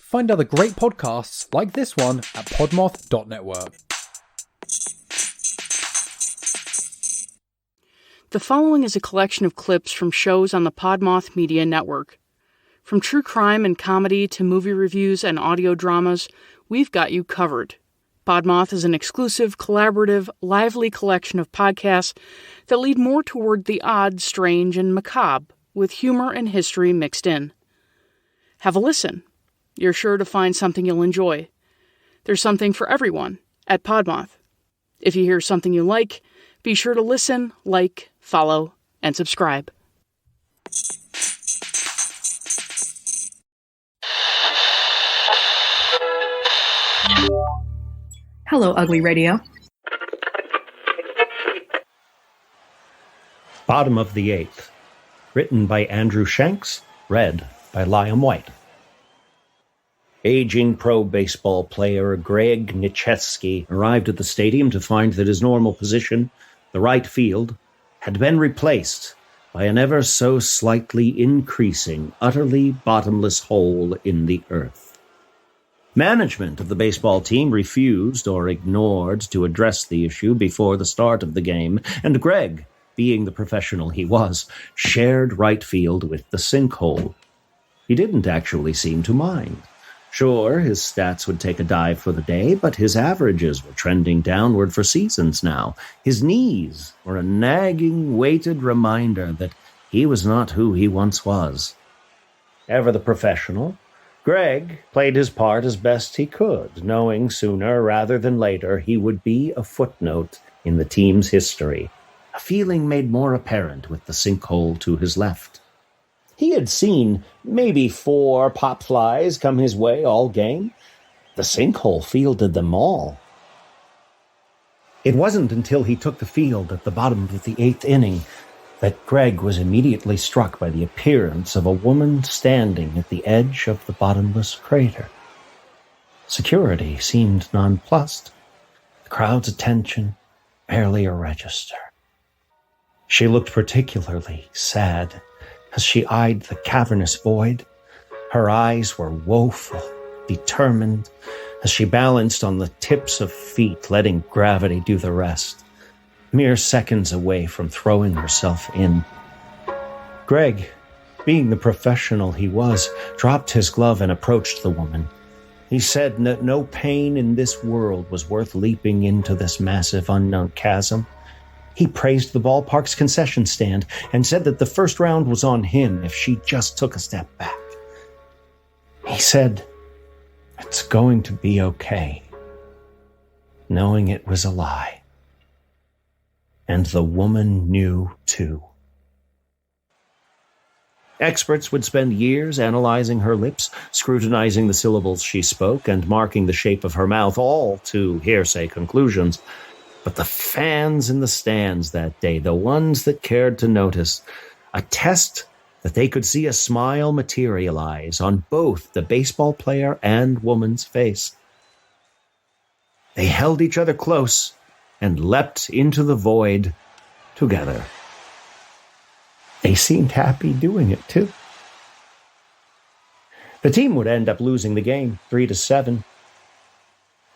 Find other great podcasts like this one at podmoth.network. The following is a collection of clips from shows on the PodMoth Media Network. From true crime and comedy to movie reviews and audio dramas, we've got you covered. PodMoth is an exclusive, collaborative, lively collection of podcasts that lead more toward the odd, strange, and macabre, with humor and history mixed in. Have a listen. You're sure to find something you'll enjoy. There's something for everyone at PodMoth. If you hear something you like, be sure to listen, like, follow, and subscribe. Hello, Ugly Radio. Bottom of the Eighth. Written by Andrew Shanks. Read by Liam White. Aging pro baseball player Greg Nicheski arrived at the stadium to find that his normal position, the right field, had been replaced by an ever so slightly increasing, utterly bottomless hole in the earth. Management of the baseball team refused or ignored to address the issue before the start of the game, and Greg, being the professional he was, shared right field with the sinkhole. He didn't actually seem to mind. Sure, his stats would take a dive for the day, but his averages were trending downward for seasons now. His knees were a nagging, weighted reminder that he was not who he once was. Ever the professional, Greg played his part as best he could, knowing sooner rather than later he would be a footnote in the team's history, a feeling made more apparent with the sinkhole to his left. He had seen maybe 4 pop flies come his way all game. The sinkhole fielded them all. It wasn't until he took the field at the bottom of the 8th inning that Greg was immediately struck by the appearance of a woman standing at the edge of the bottomless crater. Security seemed nonplussed, the crowd's attention barely a register. She looked particularly sad as she eyed the cavernous void. Her eyes were woeful, determined, as she balanced on the tips of feet, letting gravity do the rest, mere seconds away from throwing herself in. Greg, being the professional he was, dropped his glove and approached the woman. He said that no pain in this world was worth leaping into this massive unknown chasm. He praised the ballpark's concession stand and said that the first round was on him if she just took a step back. He said, "It's going to be okay," knowing it was a lie. And the woman knew too. Experts would spend years analyzing her lips, scrutinizing the syllables she spoke, and marking the shape of her mouth, all to hearsay conclusions. But the fans in the stands that day, the ones that cared to notice, attest that they could see a smile materialize on both the baseball player and woman's face. They held each other close and leapt into the void together. They seemed happy doing it, too. The team would end up losing the game 3-7.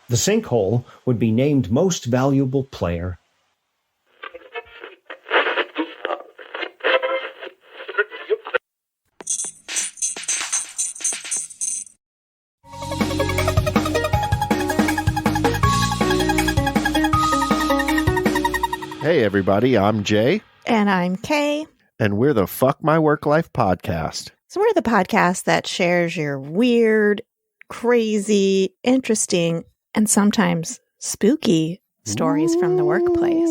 The sinkhole would be named Most Valuable Player. Hey, everybody, I'm Jay. And I'm Kay. And we're the Fuck My Work Life podcast. So we're the podcast that shares your weird, crazy, interesting, and sometimes spooky stories from the workplace.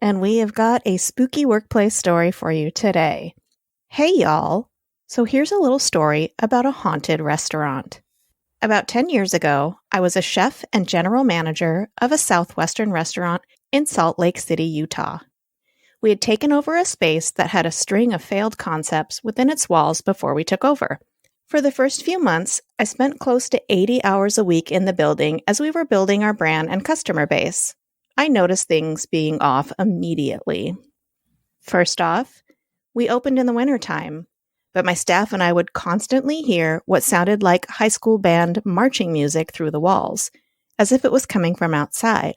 And we have got a spooky workplace story for you today. Hey, y'all. So here's a little story about a haunted restaurant. About 10 years ago, I was a chef and general manager of a Southwestern restaurant in Salt Lake City, Utah. We had taken over a space that had a string of failed concepts within its walls before we took over. For the first few months, I spent close to 80 hours a week in the building as we were building our brand and customer base. I noticed things being off immediately. First off, we opened in the wintertime, but my staff and I would constantly hear what sounded like high school band marching music through the walls, as if it was coming from outside.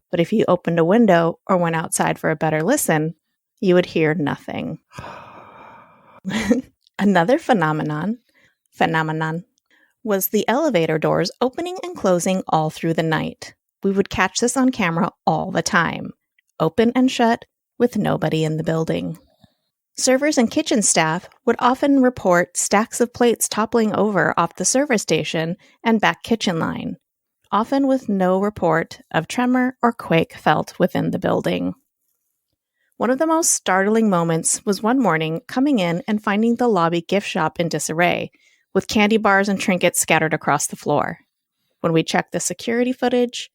But if you opened a window or went outside for a better listen, you would hear nothing. Another phenomenon was the elevator doors opening and closing all through the night. We would catch this on camera all the time, open and shut with nobody in the building. Servers and kitchen staff would often report stacks of plates toppling over off the server station and back kitchen line, often with no report of tremor or quake felt within the building. One of the most startling moments was one morning coming in and finding the lobby gift shop in disarray, with candy bars and trinkets scattered across the floor. When we checked the security footage,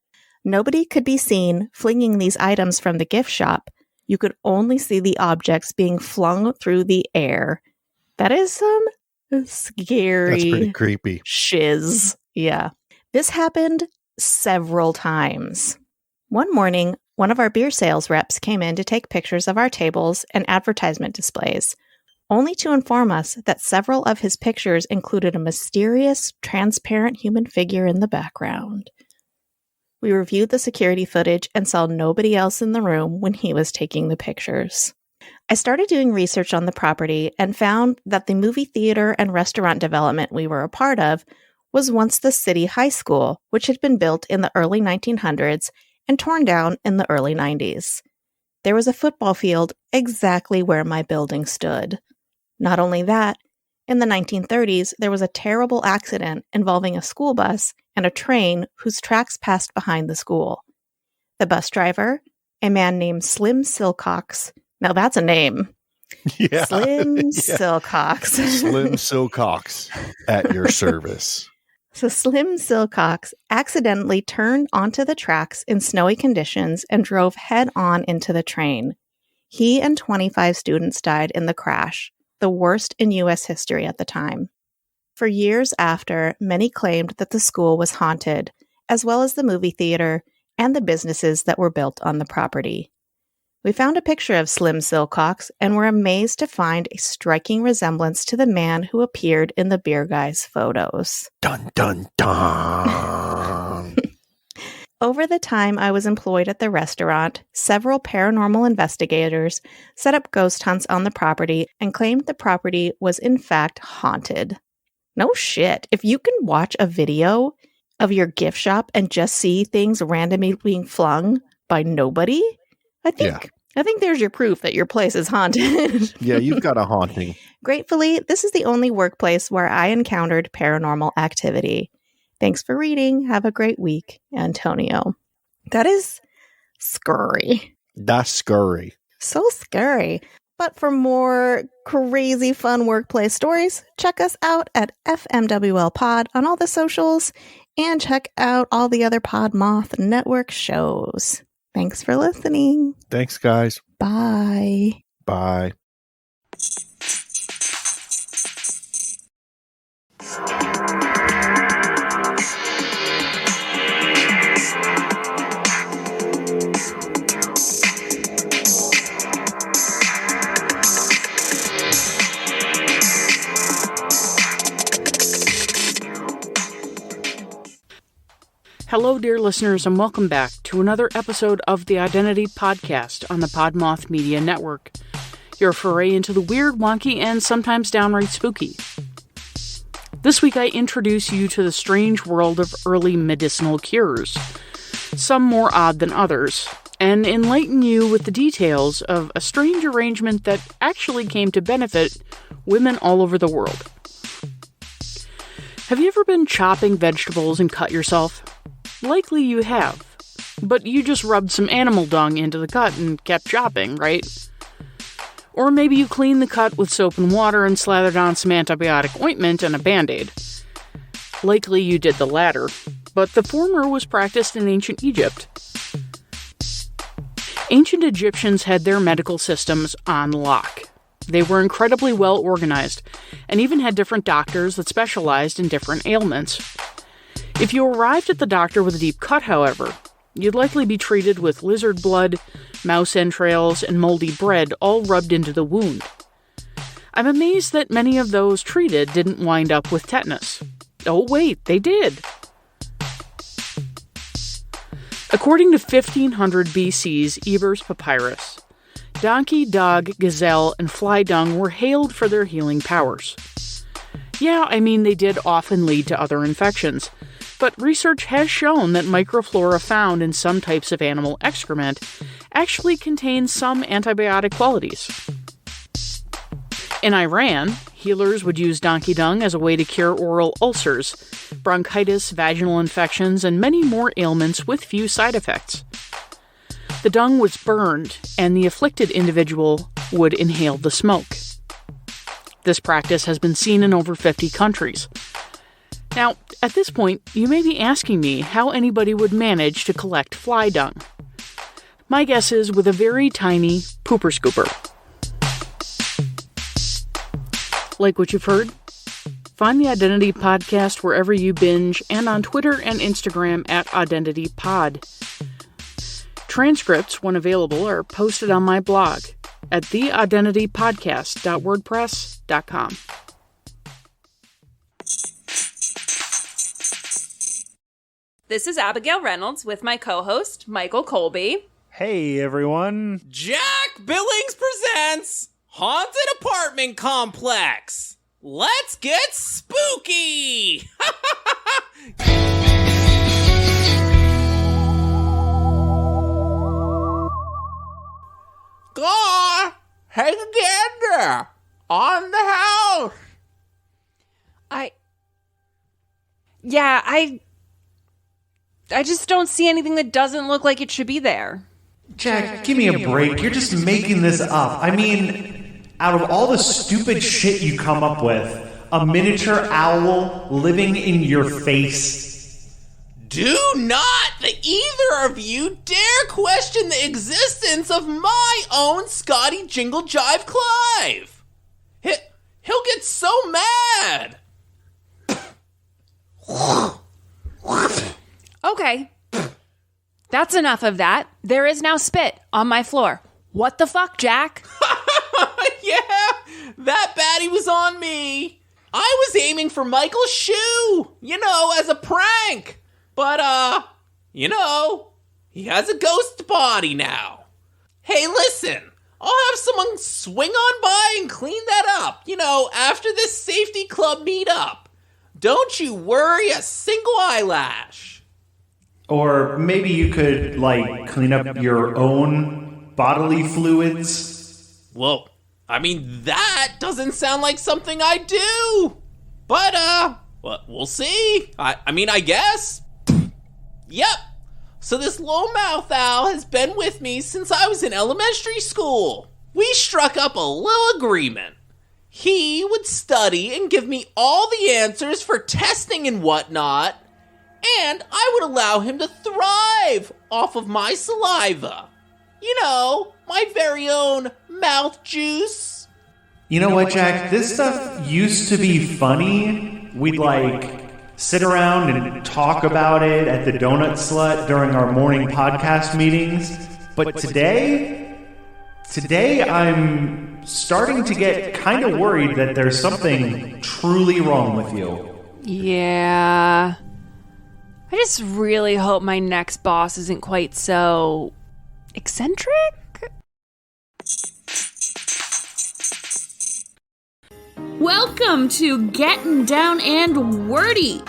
nobody could be seen flinging these items from the gift shop. You could only see the objects being flung through the air. That is some scary... That's pretty creepy. Shiz. Yeah. This happened several times. One morning, one of our beer sales reps came in to take pictures of our tables and advertisement displays, only to inform us that several of his pictures included a mysterious, transparent human figure in the background. We reviewed the security footage and saw nobody else in the room when he was taking the pictures. I started doing research on the property and found that the movie theater and restaurant development we were a part of was once the city high school, which had been built in the early 1900s and torn down in the early 90s. There was a football field exactly where my building stood. Not only that, in the 1930s, there was a terrible accident involving a school bus and a train whose tracks passed behind the school. The bus driver, a man named Slim Silcox, now that's a name. Yeah. Slim Silcox. Slim Silcox at your service. So Slim Silcox accidentally turned onto the tracks in snowy conditions and drove head-on into the train. He and 25 students died in the crash, the worst in U.S. history at the time. For years after, many claimed that the school was haunted, as well as the movie theater and the businesses that were built on the property. We found a picture of Slim Silcox and were amazed to find a striking resemblance to the man who appeared in the Beer Guys photos. Dun, dun, dun. Over the time I was employed at the restaurant, several paranormal investigators set up ghost hunts on the property and claimed the property was in fact haunted. No shit. If you can watch a video of your gift shop and just see things randomly being flung by nobody, I think there's your proof that your place is haunted. Yeah, you've got a haunting. Gratefully, this is the only workplace where I encountered paranormal activity. Thanks for reading. Have a great week, Antonio. That is scary. That's scary. So scary. But for more crazy fun workplace stories, check us out at FMWL Pod on all the socials and check out all the other PodMoth Network shows. Thanks for listening. Thanks, guys. Bye. Bye. Hello, dear listeners, and welcome back to another episode of the Identity Podcast on the PodMoth Media Network. Your foray into the weird, wonky, and sometimes downright spooky. This week I introduce you to the strange world of early medicinal cures, some more odd than others, and enlighten you with the details of a strange arrangement that actually came to benefit women all over the world. Have you ever been chopping vegetables and cut yourself? Likely you have, but you just rubbed some animal dung into the cut and kept chopping, right? Or maybe you cleaned the cut with soap and water and slathered on some antibiotic ointment and a Band-Aid. Likely you did the latter, but the former was practiced in ancient Egypt. Ancient Egyptians had their medical systems on lock. They were incredibly well organized, and even had different doctors that specialized in different ailments. If you arrived at the doctor with a deep cut, however, you'd likely be treated with lizard blood, mouse entrails, and moldy bread all rubbed into the wound. I'm amazed that many of those treated didn't wind up with tetanus. Oh wait, they did. According to 1500 BC's Eber's Papyrus, donkey, dog, gazelle, and fly dung were hailed for their healing powers. Yeah, I mean, they did often lead to other infections, but research has shown that microflora found in some types of animal excrement actually contain some antibiotic qualities. In Iran, healers would use donkey dung as a way to cure oral ulcers, bronchitis, vaginal infections, and many more ailments with few side effects. The dung was burned, and the afflicted individual would inhale the smoke. This practice has been seen in over 50 countries. Now, at this point, you may be asking me how anybody would manage to collect fly dung. My guess is with a very tiny pooper scooper. Like what you've heard? Find the Identity Podcast wherever you binge and on Twitter and Instagram at IdentityPod. Transcripts, when available, are posted on my blog at theidentitypodcast.wordpress.com. This is Abigail Reynolds with my co-host, Michael Colby. Hey, everyone. Jack Billings presents Haunted Apartment Complex. Let's get spooky! Gar, hey gander on the house. I just don't see anything that doesn't look like it should be there. Jack, give me a break. You're just making this up. I mean, out of all the stupid shit you come up with, a miniature owl living in your face. Do not either of you dare question the existence of my own Scotty Jingle Jive Clive. He'll get so mad. Okay. That's enough of that. There is now spit on my floor. What the fuck, Jack? Yeah, that baddie was on me. I was aiming for Michael's shoe, as a prank. But, he has a ghost body now. Hey, listen, I'll have someone swing on by and clean that up, after this safety club meetup. Don't you worry a single eyelash. Or maybe you could, clean up your own bodily fluids. Well, I mean, that doesn't sound like something I do. But, we'll see. I guess. Yep. So this low-mouth owl has been with me since I was in elementary school. We struck up a little agreement. He would study and give me all the answers for testing and whatnot, and I would allow him to thrive off of my saliva. My very own mouth juice. You know what, Jack? This stuff used to be funny. We'd, sit around and talk about it at the Donut Slut during our morning podcast meetings. But today I'm starting to get kind of worried that there's something truly wrong with you. Yeah. I just really hope my next boss isn't quite so eccentric. Welcome to Getting Down and Wordy.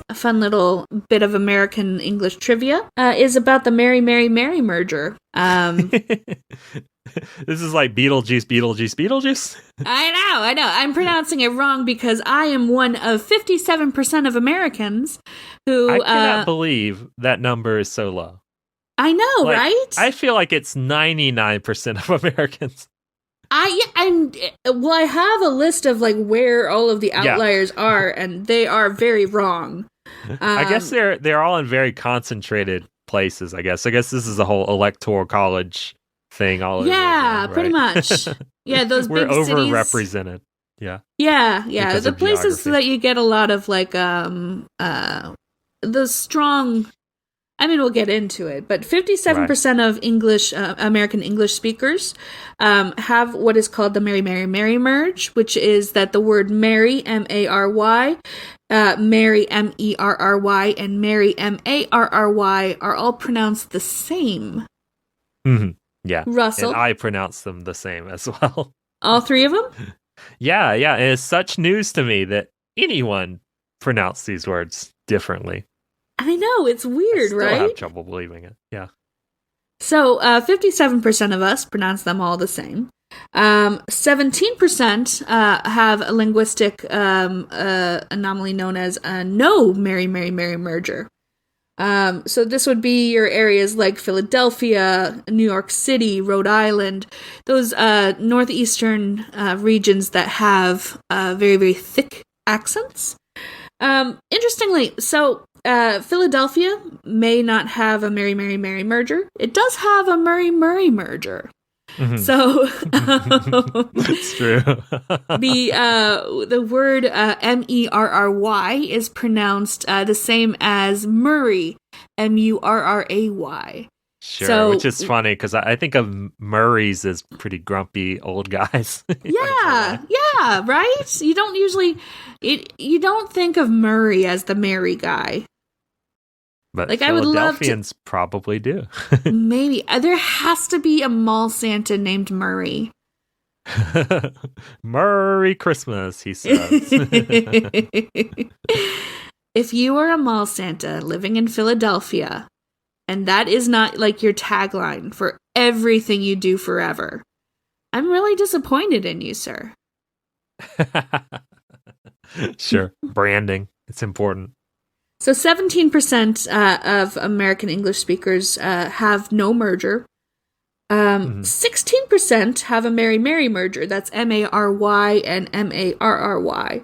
A fun little bit of American English trivia is about the Mary, Mary, Mary merger. This is like Beetlejuice. I know. I'm pronouncing it wrong because I am one of 57% of Americans who... I cannot believe that number is so low. I know, right? I feel like it's 99% of Americans. I have a list of where all of the outliers are, and they are very wrong. I guess they're all in very concentrated places. I guess this is a whole electoral college thing all over. Yeah, again, pretty much. Yeah, those we're big cities. We're overrepresented. Yeah. Yeah. The places geography. that you get a lot of the strong I mean, we'll get into it, but 57% of English, American English speakers have what is called the Mary, Mary, Mary merge, which is that the word Mary, M-A-R-Y, Mary, M-E-R-R-Y, and Mary, M-A-R-R-Y are all pronounced the same. Mm-hmm. Yeah. Russell? And I pronounce them the same as well. All three of them? Yeah. And it's such news to me that anyone pronounced these words differently. I know, it's weird, I right? have trouble believing it. Yeah. So, 57% of us pronounce them all the same. 17% have a linguistic anomaly known as a no Mary, Mary, Mary merger. So this would be your areas like Philadelphia, New York City, Rhode Island, those northeastern regions that have very, very thick accents. Interestingly, so Philadelphia may not have a Mary, Mary, Mary merger. It does have a Murray, Murray merger. Mm-hmm. So it's true. the word M-E-R-R-Y is pronounced the same as Murray, M-U-R-R-A-Y. Sure, so, which is funny because I think of Murrays as pretty grumpy old guys. Yeah, right? You don't usually you don't think of Murray as the merry guy. But like, I would love Philadelphians probably do. Maybe. There has to be a mall Santa named Murray. Merry Christmas, he says. If you are a mall Santa living in Philadelphia, and that is not like your tagline for everything you do forever, I'm really disappointed in you, sir. Sure. Branding. It's important. So 17% of American English speakers have no merger. 16% have a Mary Mary merger. That's M-A-R-Y and M-A-R-R-Y.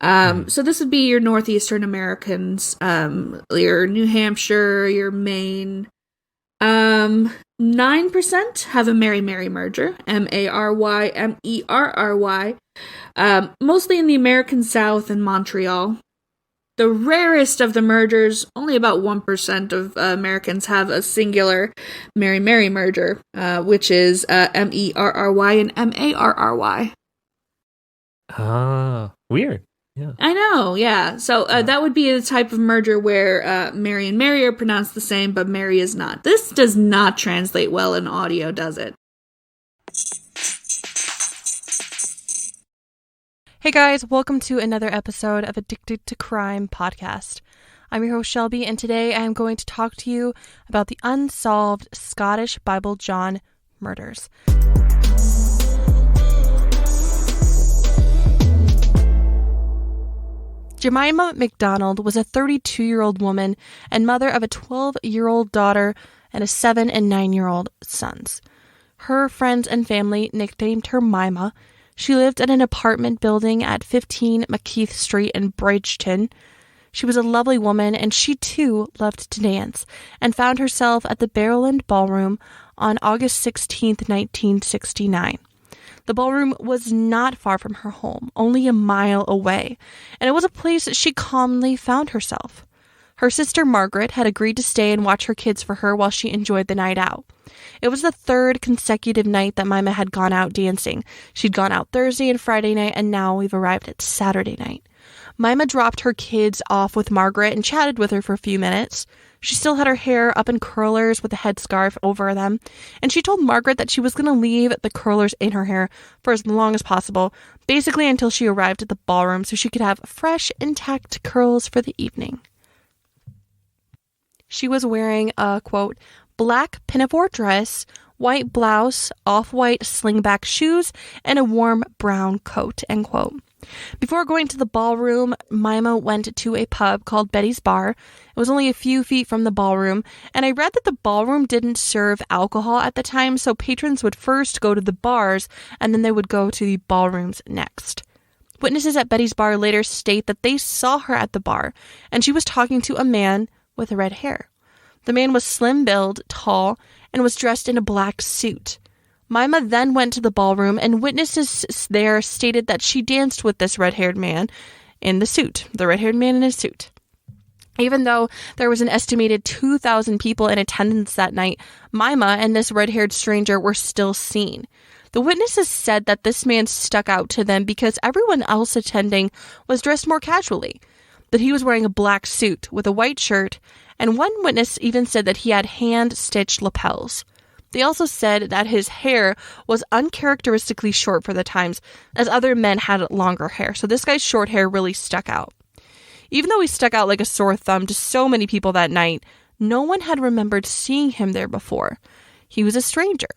So this would be your northeastern Americans, your New Hampshire, your Maine. 9% have a Mary Mary merger. M-A-R-Y, M-E-R-R-Y. Mostly in the American South and Montreal. The rarest of the mergers, only about 1% of Americans have a singular Mary Mary merger, which is M-E-R-R-Y and M-A-R-R-Y. Ah, weird. Yeah. I know, yeah. So that would be a type of merger where Mary and Mary are pronounced the same, but Mary is not. This does not translate well in audio, does it? Hey guys, welcome to another episode of Addicted to Crime podcast. I'm your host Shelby, and today I am going to talk to you about the unsolved Scottish Bible John murders. Jemima MacDonald was a 32-year-old woman and mother of a 12-year-old daughter and a 7- and 9-year-old sons. Her friends and family nicknamed her Mima. She lived in an apartment building at 15 McKeith Street in Bridgeton. She was a lovely woman, and she too loved to dance, and found herself at the Barrel End Ballroom on August 16, 1969. The ballroom was not far from her home, only a mile away, and it was a place she commonly found herself. Her sister Margaret had agreed to stay and watch her kids for her while she enjoyed the night out. It was the third consecutive night that Mima had gone out dancing. She'd gone out Thursday and Friday night, and now we've arrived at Saturday night. Mima dropped her kids off with Margaret and chatted with her for a few minutes. She still had her hair up in curlers with a headscarf over them, and she told Margaret that she was going to leave the curlers in her hair for as long as possible, basically until she arrived at the ballroom so she could have fresh, intact curls for the evening. She was wearing a, quote, black pinafore dress, white blouse, off-white slingback shoes, and a warm brown coat, end quote. Before going to the ballroom, Mima went to a pub called Betty's Bar. It was only a few feet from the ballroom, and I read that the ballroom didn't serve alcohol at the time, so patrons would first go to the bars, and then they would go to the ballrooms next. Witnesses at Betty's Bar later state that they saw her at the bar, and she was talking to a man with red hair. The man was slim-built, tall, and was dressed in a black suit. Mima then went to the ballroom, and witnesses there stated that she danced with this red-haired man in the suit, the red-haired man in his suit. Even though there was an estimated 2,000 people in attendance that night, Mima and this red-haired stranger were still seen. The witnesses said that this man stuck out to them because everyone else attending was dressed more casually, that he was wearing a black suit with a white shirt, and one witness even said that he had hand-stitched lapels. They also said that his hair was uncharacteristically short for the times, as other men had longer hair, so this guy's short hair really stuck out. Even though he stuck out like a sore thumb to so many people that night, no one had remembered seeing him there before. He was a stranger.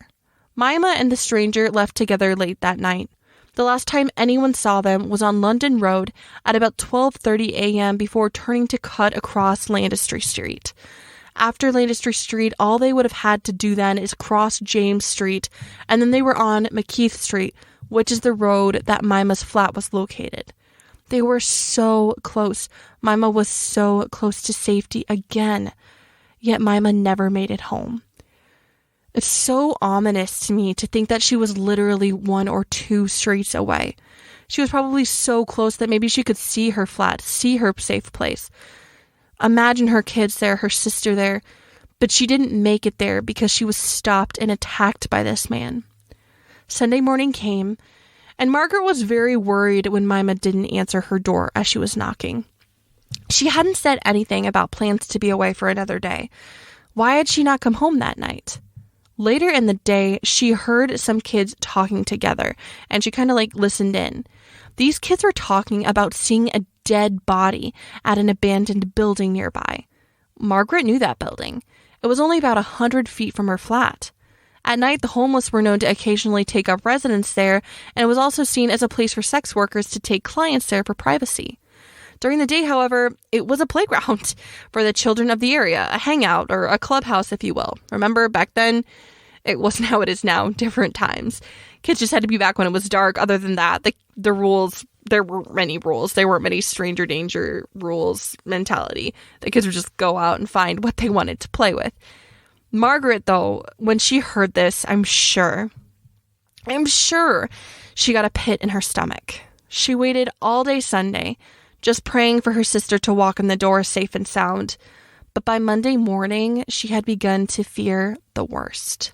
Mima and the stranger left together late that night. The last time anyone saw them was on London Road at about 12:30 a.m. before turning to cut across Landistry Street. After Landistry Street, all they would have had to do then is cross James Street, and then they were on McKeith Street, which is the road that Mima's flat was located. They were so close. Mima was so close to safety again, yet Mima never made it home. It's so ominous to me to think that she was literally 1 or 2 streets away. She was probably so close that maybe she could see her flat, see her safe place. Imagine her kids there, her sister there, but she didn't make it there because she was stopped and attacked by this man. Sunday morning came, and Margaret was very worried when Mima didn't answer her door as she was knocking. She hadn't said anything about plans to be away for another day. Why had she not come home that night? Later in the day, she heard some kids talking together, and she kind of listened in. These kids were talking about seeing a dead body at an abandoned building nearby. Margaret knew that building. It was only about 100 feet from her flat. At night, the homeless were known to occasionally take up residence there, and it was also seen as a place for sex workers to take clients there for privacy. During the day, however, it was a playground for the children of the area, a hangout or a clubhouse, if you will. Remember, back then, it wasn't how it is now, different times. Kids just had to be back when it was dark. Other than that, the rules, there weren't many rules. There weren't many stranger danger rules mentality. The kids would just go out and find what they wanted to play with. Margaret, though, when she heard this, I'm sure she got a pit in her stomach. She waited all day Sunday, just praying for her sister to walk in the door safe and sound. But by Monday morning, she had begun to fear the worst.